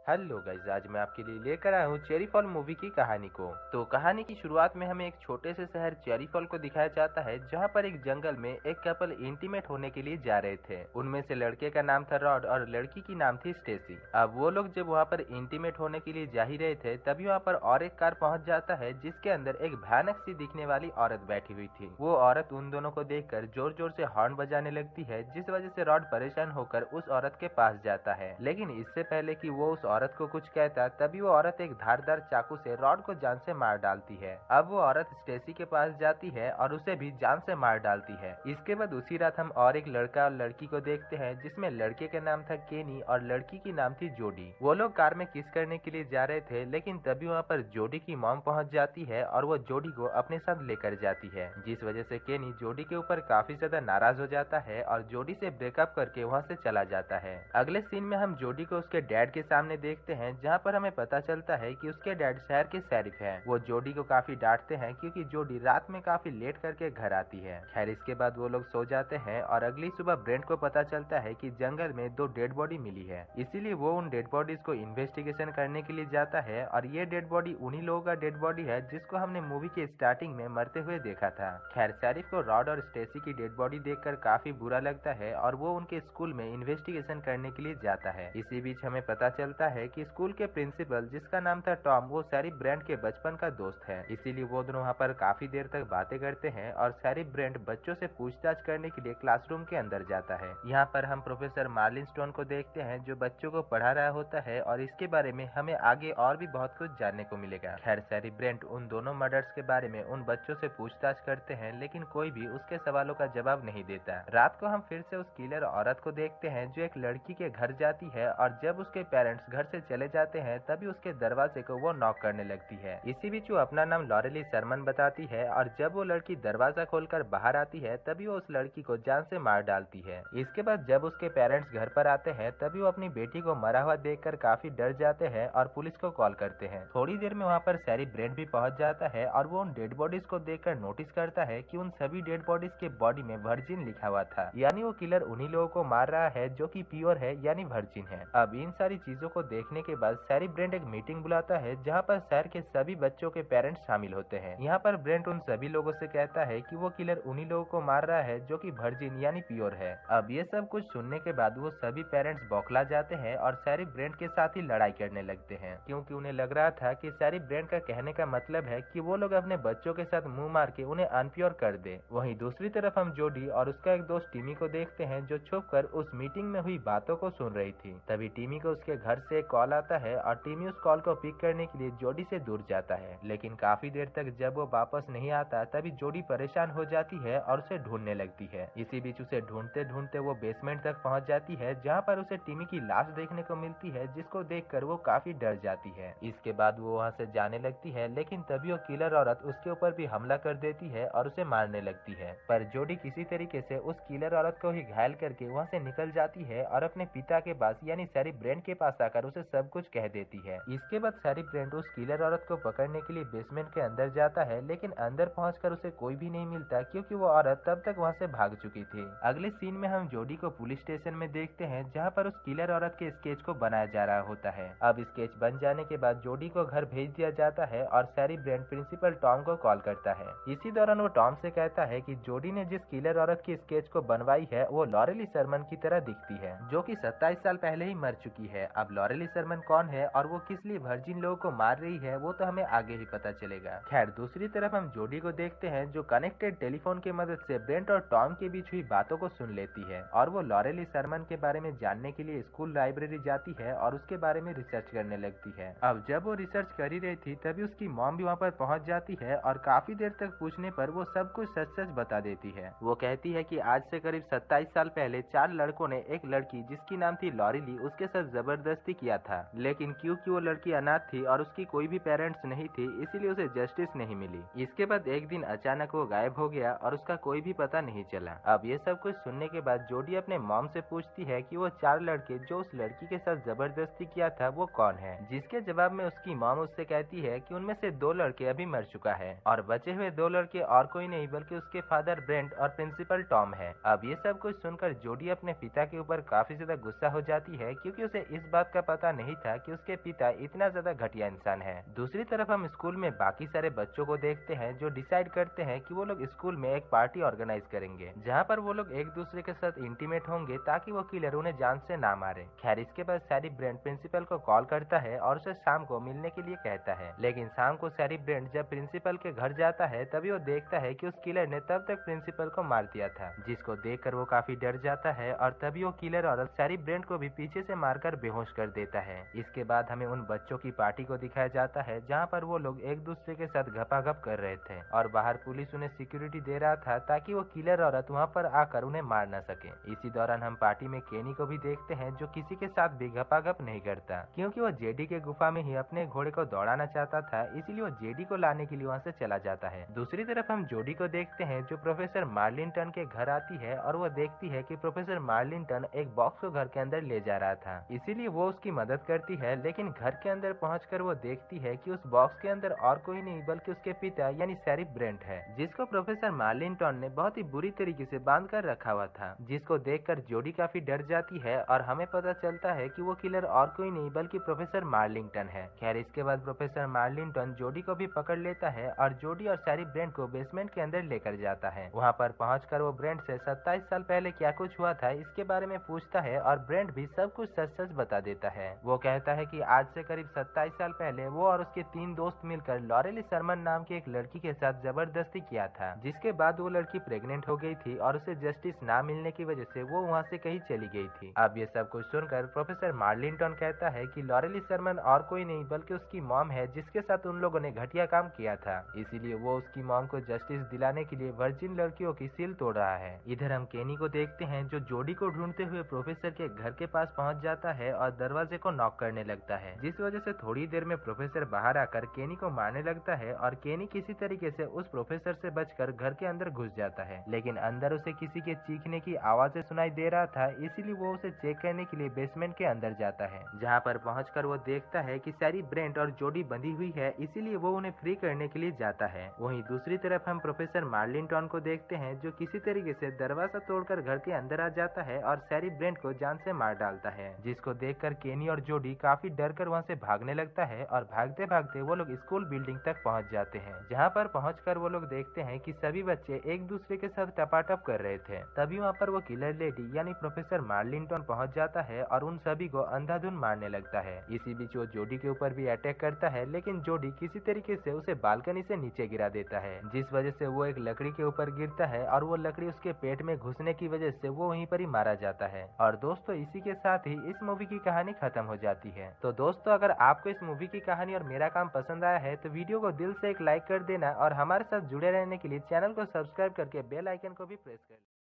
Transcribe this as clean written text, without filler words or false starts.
Hello guys, आज मैं आपके लिए लेकर आया हूँ चेरी फॉल मूवी की कहानी को। तो कहानी की शुरुआत में हमें एक छोटे से शहर चेरी फॉल को दिखाया जाता है, जहाँ पर एक जंगल में एक कपल इंटीमेट होने के लिए जा रहे थे। उनमें से लड़के का नाम था रॉड और लड़की की नाम थी स्टेसी। अब वो लोग जब वहाँ पर इंटीमेट होने के लिए जा ही रहे थे, तभी वहाँ पर और एक कार पहुँच जाता है, जिसके अंदर एक भयानक सी दिखने वाली औरत बैठी हुई थी। वो औरत उन दोनों को देखकर जोर जोर से हॉर्न बजाने लगती है, जिस वजह से रॉड परेशान होकर उस औरत के पास जाता है। लेकिन इससे पहले कि वो उस औरत को कुछ कहता, तभी वो औरत एक धारदार चाकू से रॉड को जान से मार डालती है। अब वो औरत स्टेसी के पास जाती है और उसे भी जान से मार डालती है। इसके बाद उसी रात हम और एक लड़का और लड़की को देखते हैं, जिसमें लड़के का नाम था केनी और लड़की की नाम थी जोडी। वो लोग कार में किस करने के लिए जा रहे थे, लेकिन तभी वहाँ पर जोडी की मॉम पहुँच जाती है और वो जोडी को अपने साथ लेकर जाती है, जिस वजह से केनी जोडी के ऊपर काफी ज्यादा नाराज हो जाता है और जोडी से ब्रेकअप करके वहाँ से चला जाता है। अगले सीन में हम जोडी को उसके डैड के सामने देखते हैं, जहाँ पर हमें पता चलता है कि उसके डैड शहर के शेरिफ हैं। वो जोडी को काफी डांटते हैं, क्योंकि जोडी रात में काफी लेट करके घर आती है। खैर, इसके बाद वो लोग सो जाते हैं और अगली सुबह ब्रेंट को पता चलता है कि जंगल में 2 डेड बॉडी मिली है। इसीलिए वो उन डेड बॉडीज को इन्वेस्टिगेशन करने के लिए जाता है और ये डेड बॉडी उन्हीं लोगों का डेड बॉडी है, जिसको हमने मूवी के स्टार्टिंग में मरते हुए देखा था। खैर, शेरिफ को रॉड और स्टेसी की डेड बॉडी देखकर काफी बुरा लगता है और वो उनके स्कूल में इन्वेस्टिगेशन करने के लिए जाता है। इसी बीच हमें पता चलता है कि स्कूल के प्रिंसिपल, जिसका नाम था टॉम, वो शेरिफ ब्रेंट के बचपन का दोस्त है। इसीलिए वो दोनों वहाँ पर काफी देर तक बातें करते हैं और शेरिफ ब्रेंट बच्चों से पूछताछ करने के लिए क्लासरूम के अंदर जाता है। यहाँ पर हम प्रोफेसर मार्लिन स्टोन को देखते हैं, जो बच्चों को पढ़ा रहा होता है और इसके बारे में हमें आगे और भी बहुत कुछ जानने को मिलेगा। खैर, शेरिफ ब्रेंट उन दोनों मर्डर्स के बारे में उन बच्चों से पूछताछ करते हैं, लेकिन कोई भी उसके सवालों का जवाब नहीं देता। रात को हम फिर से उस किलर औरत को देखते हैं, जो एक लड़की के घर जाती है और जब उसके पेरेंट्स घर से चले जाते हैं, तभी उसके दरवाजे को वो नॉक करने लगती है। इसी बीच वो अपना नाम लॉरेली शर्मन बताती है और जब वो लड़की दरवाजा खोलकर बाहर आती है, तभी वो उस लड़की को जान से मार डालती है। इसके बाद जब उसके पेरेंट्स घर पर आते हैं, तभी वो अपनी बेटी को मरा हुआ देखकर काफी डर जाते हैं और पुलिस को कॉल करते हैं। थोड़ी देर में वहाँ पर शेरिफ ब्रेंट भी पहुंच जाता है और वो उन डेड बॉडीज को देखकर नोटिस करता है कि उन सभी डेड बॉडीज के बॉडी में वर्जिन लिखा हुआ था, यानी वो किलर उन्हीं लोगों को मार रहा है जो कि प्योर है, यानी वर्जिन है। अब इन सारी चीजों को देखने के बाद शेरिफ ब्रेंट एक मीटिंग बुलाता है, जहाँ पर शहर के सभी बच्चों के पेरेंट्स शामिल होते हैं। यहाँ पर ब्रेंट उन सभी लोगों से कहता है कि वो किलर उन्हीं लोगों को मार रहा है जो कि वर्जिन यानी प्योर है। अब ये सब कुछ सुनने के बाद वो सभी पेरेंट्स बौखला जाते हैं और शेरिफ ब्रेंट के साथ ही लड़ाई करने लगते हैं, क्योंकि उन्हें लग रहा था कि शेरिफ ब्रेंट का कहने का मतलब है कि वो लोग अपने बच्चों के साथ मुंह मार के उन्हें अनप्योर कर दे। वहीं दूसरी तरफ हम जोडी और उसका एक दोस्त टिमी को देखते हैं, जो छुपकर उस मीटिंग में हुई बातों को सुन रही थी। तभी टिमी को उसके घर से एक कॉल आता है और टिमी उस कॉल को पिक करने के लिए जोडी से दूर जाता है, लेकिन काफी देर तक जब वो वापस नहीं आता, तभी जोडी परेशान हो जाती है और उसे ढूंढने लगती है। इसी बीच उसे ढूंढते ढूंढते वो बेसमेंट तक पहुंच जाती है, जहां पर उसे टिमी की लाश देखने को मिलती है, जिसको देखकर वो काफी डर जाती है। इसके बाद वो वहां से जाने लगती है, लेकिन तभी वो किलर औरत उसके ऊपर भी हमला कर देती है और उसे मारने लगती है। पर जोडी किसी तरीके से उस किलर औरत को ही घायल करके वहां से निकल जाती है और अपने पिता के पास यानी शेरिफ ब्रेंट के पास आकर उसे सब कुछ कह देती है। इसके बाद शेरिफ ब्रेंट उस किलर औरत को पकड़ने के लिए बेसमेंट के अंदर जाता है, लेकिन अंदर पहुंचकर उसे कोई भी नहीं मिलता, क्योंकि वो औरत तब तक वहां से भाग चुकी थी। अगले सीन में हम जोडी को पुलिस स्टेशन में देखते हैं, जहां पर उस किलर औरत के स्केच को बनाया जा रहा होता है। अब स्केच बन जाने के बाद जोडी को घर भेज दिया जाता है और शेरिफ ब्रेंट प्रिंसिपल टॉम को कॉल करता है। इसी दौरान वो टॉम से कहता है कि जोडी ने जिस किलर औरत की स्केच को बनवाई है, वो लॉरेली शर्मन की तरह दिखती है, जो कि 27 साल पहले ही मर चुकी है। अब लॉरेली शर्मन कौन है और वो किस लिए वर्जिन लोगों को मार रही है, वो तो हमें आगे ही पता चलेगा। खैर, दूसरी तरफ हम जोडी को देखते हैं, जो कनेक्टेड टेलीफोन की मदद से ब्रेंट और टॉम के बीच हुई बातों को सुन लेती है और वो लॉरेली शर्मन के बारे में जानने के लिए स्कूल लाइब्रेरी जाती है और उसके बारे में रिसर्च करने लगती है। अब जब वो रिसर्च कर ही रही थी, तभी उसकी मॉम भी वहाँ पर पहुँच जाती है और काफी देर तक पूछने पर वो सब कुछ सच सच बता देती है। वो कहती है कि आज से करीब 27 साल पहले 4 लड़कों ने एक लड़की, जिसकी नाम थी लॉरेली, उसके साथ जबरदस्ती किया था, लेकिन क्योंकि वो लड़की अनाथ थी और उसकी कोई भी पेरेंट्स नहीं थी, इसीलिए उसे जस्टिस नहीं मिली। इसके बाद एक दिन अचानक वो गायब हो गया और उसका कोई भी पता नहीं चला। अब ये सब कुछ सुनने के बाद जोडी अपने मॉम से पूछती है कि वो 4 लड़के जो उस लड़की के साथ जबरदस्ती किया था, वो कौन है, जिसके जवाब में उसकी मॉम उससे कहती है कि उनमें से 2 लड़के अभी मर चुका है और बचे हुए 2 लड़के और कोई नहीं बल्कि उसके फादर ब्रेंट और प्रिंसिपल टॉम है। अब ये सब कुछ सुनकर जोडी अपने पिता के ऊपर काफी ज्यादा गुस्सा हो जाती है, क्योंकि उसे इस बात का पता नहीं था कि उसके पिता इतना ज्यादा घटिया इंसान है। दूसरी तरफ हम स्कूल में बाकी सारे बच्चों को देखते हैं जो डिसाइड करते हैं कि वो लोग स्कूल में एक पार्टी ऑर्गेनाइज करेंगे, जहाँ पर वो लोग एक दूसरे के साथ इंटीमेट होंगे ताकि वो किलर उन्हें जान से ना मारे। खैर इसके बाद सैरी ब्रेंट प्रिंसिपल को कॉल करता है और उसे शाम को मिलने के लिए कहता है। लेकिन शाम को सैरी ब्रेंट जब प्रिंसिपल के घर जाता है तभी वो देखता है कि उस किलर ने तब तक प्रिंसिपल को मार दिया था, जिसको देखकर वो काफी डर जाता है और तभी वो किलर औरत सैरी ब्रेंट को भी पीछे से मारकर बेहोश कर देता है। इसके बाद हमें उन बच्चों की पार्टी को दिखाया जाता है जहाँ पर वो लोग एक दूसरे के साथ घपाघप कर रहे थे और बाहर पुलिस उन्हें सिक्योरिटी दे रहा था ताकि वो किलर औरत वहाँ पर आकर उन्हें मार न सके। इसी दौरान हम पार्टी में केनी को भी देखते हैं जो किसी के साथ भी घपाघप नहीं करता, क्योंकि वो जेडी के गुफा में ही अपने घोड़े को दौड़ाना चाहता था, इसीलिए वो जेडी को लाने के लिए वहाँ से चला जाता है। दूसरी तरफ हम जोडी को देखते हैं जो प्रोफेसर मार्लिंगटन के घर आती है और वो देखती है कि प्रोफेसर मार्लिंगटन एक बॉक्स को घर के अंदर ले जा रहा था, इसीलिए वो उसकी मदद करती है। लेकिन घर के अंदर पहुंचकर वो देखती है कि उस बॉक्स के अंदर और कोई नहीं बल्कि उसके पिता यानी सैरी ब्रेंट है, जिसको प्रोफेसर मार्लिंगटन ने बहुत ही बुरी तरीके से बांध कर रखा हुआ था, जिसको देखकर जोडी काफी डर जाती है और हमें पता चलता है कि वो किलर और कोई नहीं बल्कि प्रोफेसर मार्लिंगटन है। खैर इसके बाद प्रोफेसर मार्लिंगटन जोडी को भी पकड़ लेता है और जोडी और सैरी ब्रेंट को बेसमेंट के अंदर लेकर जाता है। वहाँ पर पहुंचकर वो ब्रेंट से 27 साल पहले क्या कुछ हुआ था इसके बारे में पूछता है और ब्रेंट भी सब कुछ सच सच बता देता है। वो कहता है कि आज से करीब 27 साल पहले वो और उसके 3 दोस्त मिलकर लॉरेली शर्मन नाम की एक लड़की के साथ जबरदस्ती किया था, जिसके बाद वो लड़की प्रेग्नेंट हो गई थी और उसे जस्टिस ना मिलने की वजह से वो वहाँ से कहीं चली गई थी। अब ये सब कुछ सुनकर प्रोफेसर मार्लिंगटन कहता है कि लॉरेली शर्मन और कोई नहीं बल्कि उसकी मॉम है, जिसके साथ उन लोगों ने घटिया काम किया था, इसीलिए वो उसकी मॉम को जस्टिस दिलाने के लिए वर्जिन लड़कियों की सील तोड़ रहा है। इधर हम केनी को देखते हैं जो जोडी को ढूंढते हुए प्रोफेसर के घर के पास पहुंच जाता है और दरवाजे को नॉक करने लगता है, जिस वजह से थोड़ी देर में प्रोफेसर बाहर आकर केनी को मारने लगता है और केनी किसी तरीके से उस प्रोफेसर से बचकर घर के अंदर घुस जाता है। लेकिन अंदर उसे किसी के चीखने की आवाजें सुनाई दे रहा था, इसीलिए वो उसे चेक करने के लिए बेसमेंट के अंदर जाता है, जहाँ पर पहुंचकर वो देखता है कि सैरी ब्रेंट और जोडी बंधी हुई है, इसीलिए वो उन्हें फ्री करने के लिए जाता है। वहीं दूसरी तरफ हम प्रोफेसर मार्लिंगटन को देखते हैं जो किसी तरीके से दरवाजा तोड़कर घर के अंदर आ जाता है और सैरी ब्रेंट को जान से मार डालता है, जिसको देखकर केनी और जोडी काफी डर कर वहाँ से भागने लगता है और भागते भागते वो लोग स्कूल बिल्डिंग तक पहुँच जाते हैं, जहाँ पर पहुँचकर वो लोग देखते हैं कि सभी बच्चे एक दूसरे के साथ टपाटप कर रहे थे। तभी वहाँ पर वो किलर लेडी यानी प्रोफेसर मार्लिंगटन पहुँच जाता है और उन सभी को अंधाधुन मारने लगता है। इसी बीच वो जोडी के ऊपर भी अटैक करता है, लेकिन जोडी किसी तरीके से उसे बालकनी से नीचे गिरा देता है, जिस वजह से वो एक लकड़ी के ऊपर गिरता है और वो लकड़ी उसके पेट में घुसने की वजह से वो वहीं पर ही मारा जाता है। और दोस्तों इसी के साथ ही इस मूवी की कहानी खत्म हो जाती है। तो दोस्तों अगर आपको इस मूवी की कहानी और मेरा काम पसंद आया है तो वीडियो को दिल से एक लाइक कर देना और हमारे साथ जुड़े रहने के लिए चैनल को सब्सक्राइब करके बेल आइकन को भी प्रेस कर